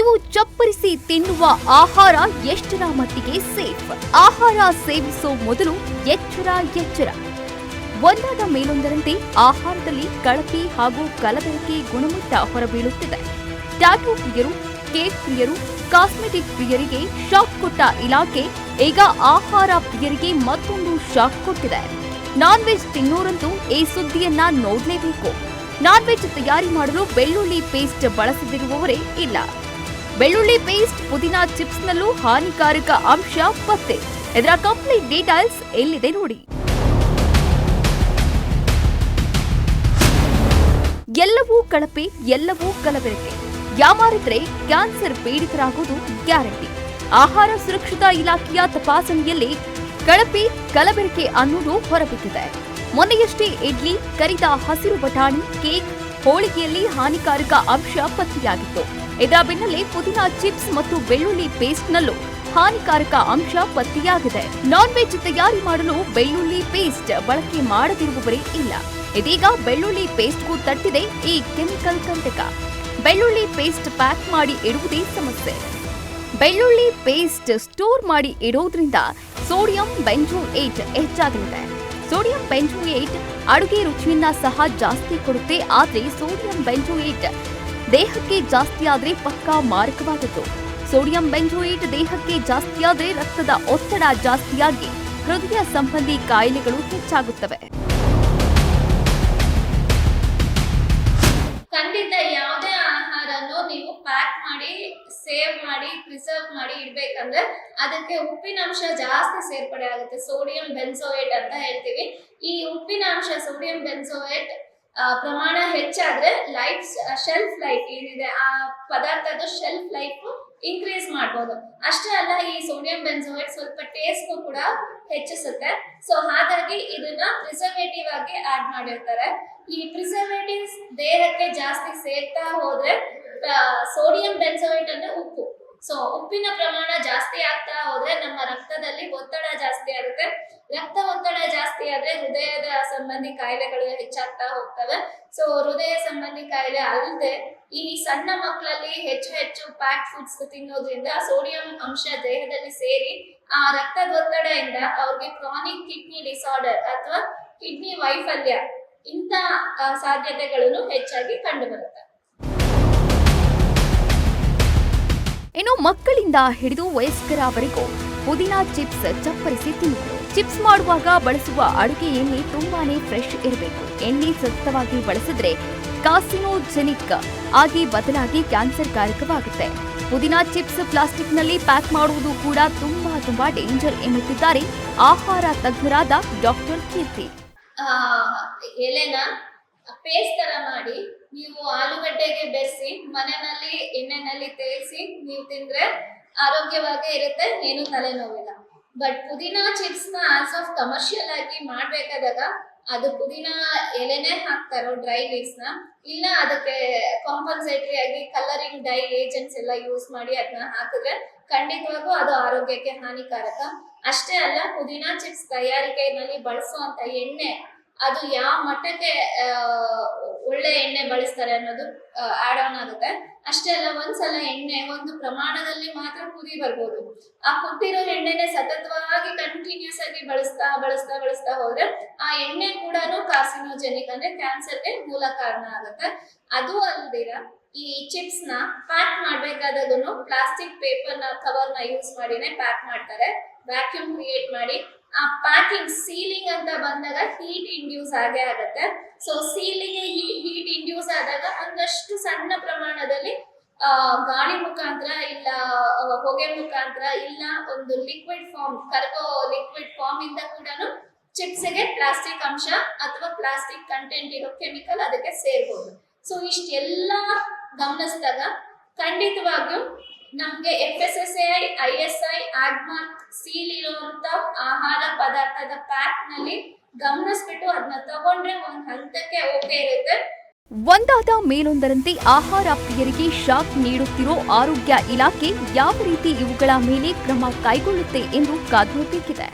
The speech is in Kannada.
ನೀವು ಚಪ್ಪರಿಸಿ ತಿನ್ನುವ ಆಹಾರ ಎಷ್ಟರ ಮಟ್ಟಿಗೆ ಸೇಫ್? ಆಹಾರ ಸೇವಿಸೋ ಮೊದಲು ಎಚ್ಚರ. ಒಂದಾದ ಮೇಲೊಂದರಂತೆ ಆಹಾರದಲ್ಲಿ ಕಳಪೆ ಹಾಗೂ ಕಲಬೆರಕೆ ಗುಣಮಟ್ಟ ಹೊರಬೀಳುತ್ತಿದೆ. ಟ್ಯಾಟೂ ಪ್ರಿಯರು, ಕೇಕ್ ಪ್ರಿಯರು, ಕಾಸ್ಮೆಟಿಕ್ ಪ್ರಿಯರಿಗೆ ಶಾಕ್ ಕೊಟ್ಟ ಇಲಾಖೆ ಈಗ ಆಹಾರ ಪ್ರಿಯರಿಗೆ ಮತ್ತೊಂದು ಶಾಕ್ ಕೊಟ್ಟಿದೆ. ನಾನ್ ವೆಜ್ ತಿನ್ನೋರಂತೂ ಈ ಸುದ್ದಿಯನ್ನ ನೋಡಲೇಬೇಕು. ನಾನ್ ವೆಜ್ ತಯಾರಿ ಮಾಡಲು ಬೆಳ್ಳುಳ್ಳಿ ಪೇಸ್ಟ್ ಬಳಸದಿರುವವರೇ ಇಲ್ಲ. ಬೆಳ್ಳುಳ್ಳಿ ಪೇಸ್ಟ್ ಪುದೀನಾ ಚಿಪ್ಸ್ನಲ್ಲೂ ಹಾನಿಕಾರಕ ಅಂಶ ಪತ್ತೆ. ಇದರ ಕಂಪ್ಲೀಟ್ ಡೀಟೇಲ್ಸ್ ಎಲ್ಲಿದೆ ನೋಡಿ. ಎಲ್ಲವೂ ಕಳಪೆ, ಎಲ್ಲವೂ ಕಲಬೆರಕೆ. ಯಾಮಾರಿದ್ರೆ ಕ್ಯಾನ್ಸರ್ ಪೀಡಿತರಾಗೋದು ಗ್ಯಾರಂಟಿ. ಆಹಾರ ಸುರಕ್ಷತಾ ಇಲಾಖೆಯ ತಪಾಸಣೆಯಲ್ಲಿ ಕಳಪೆ, ಕಲಬೆರಕೆ ಅನ್ನೋದು ಹೊರಬಿದ್ದಿದೆ. ಮೊನ್ನೆಯಷ್ಟೇ ಇಡ್ಲಿ, ಕರಿದ ಹಸಿರು ಬಟಾಣಿ, ಕೇಕ್, ಹೋಳಿಗೆಯಲ್ಲಿ ಹಾನಿಕಾರಕ ಅಂಶ ಪತ್ತೆಯಾಗಿತ್ತು. ಇದರ ಬೆನ್ನಲ್ಲೇ ಪುದೀನಾ ಚಿಪ್ಸ್ ಮತ್ತು ಬೆಳ್ಳುಳ್ಳಿ ಪೇಸ್ಟ್ನಲ್ಲೂ ಹಾನಿಕಾರಕ ಅಂಶ ಪತ್ತೆಯಾಗಿದೆ. ನಾನ್ ವೆಜ್ ತಯಾರಿ ಮಾಡಲು ಬೆಳ್ಳುಳ್ಳಿ ಪೇಸ್ಟ್ ಬಳಕೆ ಮಾಡದಿರುವವರೇ ಇಲ್ಲ. ಇದೀಗ ಬೆಳ್ಳುಳ್ಳಿ ಪೇಸ್ಟ್ಗೂ ತಟ್ಟಿದೆ ಈ ಕೆಮಿಕಲ್ ಕಂಟಕ. ಬೆಳ್ಳುಳ್ಳಿ ಪೇಸ್ಟ್ ಪ್ಯಾಕ್ ಮಾಡಿ ಇಡುವುದೇ ಸಮಸ್ಯೆ. ಬೆಳ್ಳುಳ್ಳಿ ಪೇಸ್ಟ್ ಸ್ಟೋರ್ ಮಾಡಿ ಇಡೋದ್ರಿಂದ ಸೋಡಿಯಂ ಬೆಂಜೋಯೇಟ್ ಹೆಚ್ಚಾಗಲಿದೆ. ಸೋಡಿಯಂ ಬೆಂಜೋಯೇಟ್ ಅಡುಗೆ ರುಚಿಯನ್ನ ಸಹ ಜಾಸ್ತಿ ಕೊಡುತ್ತೆ. ಆದರೆ ಸೋಡಿಯಂ ಬೆಂಜೋಯೇಟ್ ದೇಹಕ್ಕೆ ಜಾಸ್ತಿ ಆದ್ರೆ ಪಕ್ಕಾ ಮಾರಕವಾದದ್ದು. ಸೋಡಿಯಂ ಬೆಂಜೋಯೇಟ್ ದೇಹಕ್ಕೆ ಜಾಸ್ತಿಯಾದ್ರೆ ರಕ್ತದ ಒತ್ತಡ ಜಾಸ್ತಿಯಾಗಿ ಹೃದಯ ಸಂಬಂಧಿ ಕಾಯಿಲೆಗಳು ಹೆಚ್ಚಾಗುತ್ತವೆ. ಖಂಡಿತ ಯಾವುದೇ ಆಹಾರನು ನೀವು ಪ್ಯಾಕ್ ಮಾಡಿ, ಸೇವ್ ಮಾಡಿ, ಪ್ರಿಸರ್ವ್ ಮಾಡಿ ಇಡ್ಬೇಕಂದ್ರೆ ಅದಕ್ಕೆ ಉಪ್ಪಿನಂಶ ಜಾಸ್ತಿ ಸೇರ್ಪಡೆ ಆಗುತ್ತೆ. ಸೋಡಿಯಂ ಬೆನ್ಸೋಯೇಟ್ ಅಂತ ಹೇಳ್ತೀವಿ. ಈ ಉಪ್ಪಿನಾಂಶ ಸೋಡಿಯಂ ಬೆನ್ಸೋಯೇಟ್ ಪ್ರಮಾಣ ಹೆಚ್ಚಾದ್ರೆ ಶೆಲ್ಫ್ ಲೈಫ್ ಏನಿದೆ ಆ ಪದಾರ್ಥದ ಶೆಲ್ಫ್ ಲೈಫ್ ಇನ್ಕ್ರೀಸ್ ಮಾಡಬಹುದು. ಅಷ್ಟೇ ಅಲ್ಲ, ಈ ಸೋಡಿಯಂ ಬೆನ್ಸೋಯೇಟ್ ಸ್ವಲ್ಪ ಟೇಸ್ಟ್ ಕೂಡ ಹೆಚ್ಚಿಸುತ್ತೆ. ಸೊ ಹಾಗಾಗಿ ಇದನ್ನ ಪ್ರಿಸರ್ವೇಟಿವ್ ಆಗಿ ಆಡ್ ಮಾಡಿರ್ತಾರೆ. ಈ ಪ್ರಿಸರ್ವೇಟಿವ್ಸ್ ದೇಹಕ್ಕೆ ಜಾಸ್ತಿ ಸೇರ್ತಾ ಹೋದ್ರೆ ಸೋಡಿಯಂ ಬೆನ್ಸೋಯೇಟ್ ಅಂದ್ರೆ ಉಪ್ಪು. ಸೊ ಉಪ್ಪಿನ ಪ್ರಮಾಣ ಜಾಸ್ತಿ ಆಗ್ತಾ ಹೋದ್ರೆ ನಮ್ಮ ರಕ್ತದಲ್ಲಿ ಒತ್ತಡ ಜಾಸ್ತಿ ಆಗುತ್ತೆ. ರಕ್ತ ಒತ್ತಡ ಜಾಸ್ತಿ ಆದ್ರೆ ಹೃದಯದ ಸಂಬಂಧಿ ಕಾಯಿಲೆಗಳು ಹೆಚ್ಚಾಗ್ತಾ ಹೋಗ್ತವೆ. ಸೊ ಹೃದಯ ಸಂಬಂಧಿ ಕಾಯಿಲೆ ಅಲ್ಲದೆ ಈ ಸಣ್ಣ ಮಕ್ಕಳಲ್ಲಿ ಹೆಚ್ಚು ಪ್ಯಾಕ್ ಫುಡ್ಸ್ ತಿನ್ನೋದ್ರಿಂದ ಸೋಡಿಯಂ ಅಂಶ ದೇಹದಲ್ಲಿ ಸೇರಿ ಆ ರಕ್ತದ ಒತ್ತಡದಿಂದ ಅವ್ರಿಗೆ ಕ್ರಾನಿಕ್ ಕಿಡ್ನಿ ಡಿಸಾರ್ಡರ್ ಅಥವಾ ಕಿಡ್ನಿ ವೈಫಲ್ಯ ಇಂಥ ಸಾಧ್ಯತೆಗಳನ್ನು ಹೆಚ್ಚಾಗಿ ಕಂಡುಬರುತ್ತೆ. ಇನ್ನು ಮಕ್ಕಳಿಂದ ಹಿಡಿದು ವಯಸ್ಕರವರೆಗೂ ಪುದೀನಾ ಚಿಪ್ಸ್ ಚಪ್ಪರಿಸಿ ತಿನ್ನುವುದು. ಚಿಪ್ಸ್ ಮಾಡುವಾಗ ಬಳಸುವ ಅಡುಗೆ ಎಣ್ಣೆ ತುಂಬಾನೇ ಫ್ರೆಶ್ ಇರಬೇಕು. ಎಣ್ಣೆ ಸತತವಾಗಿ ಬಳಸಿದ್ರೆ ಕಾರ್ಸಿನೋಜೆನಿಕ್ ಆಗಿ ಬದಲಾಗಿ ಕ್ಯಾನ್ಸರ್ ಕಾರಕವಾಗುತ್ತೆ. ಪುದೀನಾ ಚಿಪ್ಸ್ ಪ್ಲಾಸ್ಟಿಕ್ನಲ್ಲಿ ಪ್ಯಾಕ್ ಮಾಡುವುದು ಕೂಡ ತುಂಬಾ ಡೇಂಜರ್ ಎನ್ನುತ್ತಿದ್ದಾರೆ ಆಹಾರ ತಜ್ಞರಾದ ಡಾಕ್ಟರ್ ಕೀರ್ತಿ. ಎಲೆನ ಪೇಸ್ಟ್ ತರ ಮಾಡಿ ನೀವು ಆಲೂಗಡ್ಡೆಗೆ ಬೆರೆಸಿ ಮನೆಯಲ್ಲಿ ಎಣ್ಣೆನಲ್ಲಿ ತೇಲಿಸಿ ನೀವು ತಿಂದ್ರೆ ಆರೋಗ್ಯವಾಗೇ ಇರುತ್ತೆ, ಏನು ತಲೆನೋವಿಲ್ಲ. ಬಟ್ ಪುದೀನಾ ಚಿಪ್ಸ್ ನ ಆಸ್ ಆಫ್ ಕಮರ್ಷಿಯಲ್ ಆಗಿ ಮಾಡ್ಬೇಕಾದಾಗ ಅದು ಪುದೀನಾ ಎಲೆನೇ ಹಾಕ್ತಾರೋ ಡ್ರೈ ಲೀವ್ಸ್ ನ, ಇಲ್ಲ ಅದಕ್ಕೆ ಕಾಂಪನ್ಸೇಟರಿ ಆಗಿ ಕಲರಿಂಗ್ ಡೈ ಏಜೆಂಟ್ಸ್ ಎಲ್ಲ ಯೂಸ್ ಮಾಡಿ ಅದನ್ನ ಹಾಕಿದ್ರೆ ಖಂಡಿತವಾಗೂ ಅದು ಆರೋಗ್ಯಕ್ಕೆ ಹಾನಿಕಾರಕ. ಅಷ್ಟೇ ಅಲ್ಲ, ಪುದೀನಾ ಚಿಪ್ಸ್ ತಯಾರಿಕೆಯಲ್ಲಿ ಬಳಸುವಂತ ಎಣ್ಣೆ ಅದು ಯಾವ ಮಟ್ಟಕ್ಕೆ ಒಳ್ಳೆ ಎಣ್ಣೆ ಬಳಸ್ತಾರೆ ಅನ್ನೋದು ಆಡ್ ಆನ್ ಆಗುತ್ತೆ. ಅಷ್ಟೇ ಅಲ್ಲ, ಒಂದ್ಸಲ ಎಣ್ಣೆ ಒಂದು ಪ್ರಮಾಣದಲ್ಲಿ ಮಾತ್ರ ಕುದಿ ಬರ್ಬೋದು. ಆ ಕುಟ್ಟಿರೋ ಎಣ್ಣೆನೆ ಸತತವಾಗಿ ಕಂಟಿನ್ಯೂಸ್ ಆಗಿ ಬಳಸ್ತಾ ಹೋದ್ರೆ ಆ ಎಣ್ಣೆ ಕೂಡ ಕಾರ್ಸಿನೋಜೆನಿಕ್ ಅಂದ್ರೆ ಕ್ಯಾನ್ಸರ್ಗೆ ಮೂಲ ಕಾರಣ ಆಗುತ್ತೆ. ಅದು ಅಲ್ದಿರ ಈ ಚಿಪ್ಸ್ ನ ಪ್ಯಾಕ್ ಮಾಡ್ಬೇಕಾದಾಗೂ ಪ್ಲಾಸ್ಟಿಕ್ ಪೇಪರ್ ನ ಕವರ್ ನ ಯೂಸ್ ಮಾಡಿನೇ ಪ್ಯಾಕ್ ಮಾಡ್ತಾರೆ. ವ್ಯಾಕ್ಯೂಮ್ ಕ್ರಿಯೇಟ್ ಮಾಡಿ ಆ ಪ್ಯಾಕಿಂಗ್ ಸೀಲಿಂಗ್ ಅಂತ ಬಂದಾಗ ಹೀಟ್ ಇಂಡ್ಯೂಸ್ ಆಗೇ ಆಗುತ್ತೆ. ಸೊ ಸೀಲಿಂಗ್ ಹೀಟ್ ಇಂಡ್ಯೂಸ್ ಆದಾಗ ಒಂದಷ್ಟು ಸಣ್ಣ ಪ್ರಮಾಣದಲ್ಲಿ ಗಾಳಿ ಮುಖಾಂತರ ಇಲ್ಲ ಹೊಗೆ ಮುಖಾಂತರ ಇಲ್ಲ ಒಂದು ಲಿಕ್ವಿಡ್ ಫಾರ್ಮ್ ಕರಗೋ ಲಿಕ್ವಿಡ್ ಫಾರ್ಮ್ ಇಂದ ಕೂಡ ಚಿಪ್ಸ್ಗೆ ಪ್ಲಾಸ್ಟಿಕ್ ಅಂಶ ಅಥವಾ ಪ್ಲಾಸ್ಟಿಕ್ ಕಂಟೆಂಟ್ ಇರೋ ಕೆಮಿಕಲ್ ಅದಕ್ಕೆ ಸೇರ್ಬೋದು. ಸೊ ಇಷ್ಟೆಲ್ಲ ಗಮನಿಸಿದಾಗ ಖಂಡಿತವಾಗಿಯೂ ನಮ್ಗೆ FSSAI, ISI, AGMARK ಸೀಲ್ ಇರುವಂತ ಆಹಾರ ಪದಾರ್ಥದ ಪ್ಯಾಕ್ ನಲ್ಲಿ ಗಮನಿಸ್ಬಿಟ್ಟು ಅದನ್ನ ತಗೊಂಡ್ರೆ ಒಂದ್ ಹಂತಕ್ಕೆ ಓಕೆ ಇರುತ್ತೆ. ಒಂದಾದ ಮೇಲೊಂದರಂತೆ ಆಹಾರ ಪ್ರಿಯರಿಗೆ ಶಾಕ್ ನೀಡುತ್ತಿರೋ ಆರೋಗ್ಯ ಇಲಾಖೆ ಯಾವ ರೀತಿ ಇವುಗಳ ಮೇಲೆ ಕ್ರಮ ಕೈಗೊಳ್ಳುತ್ತೆ ಎಂದು ಕಾದು ನೋಡಬೇಕಿದೆ.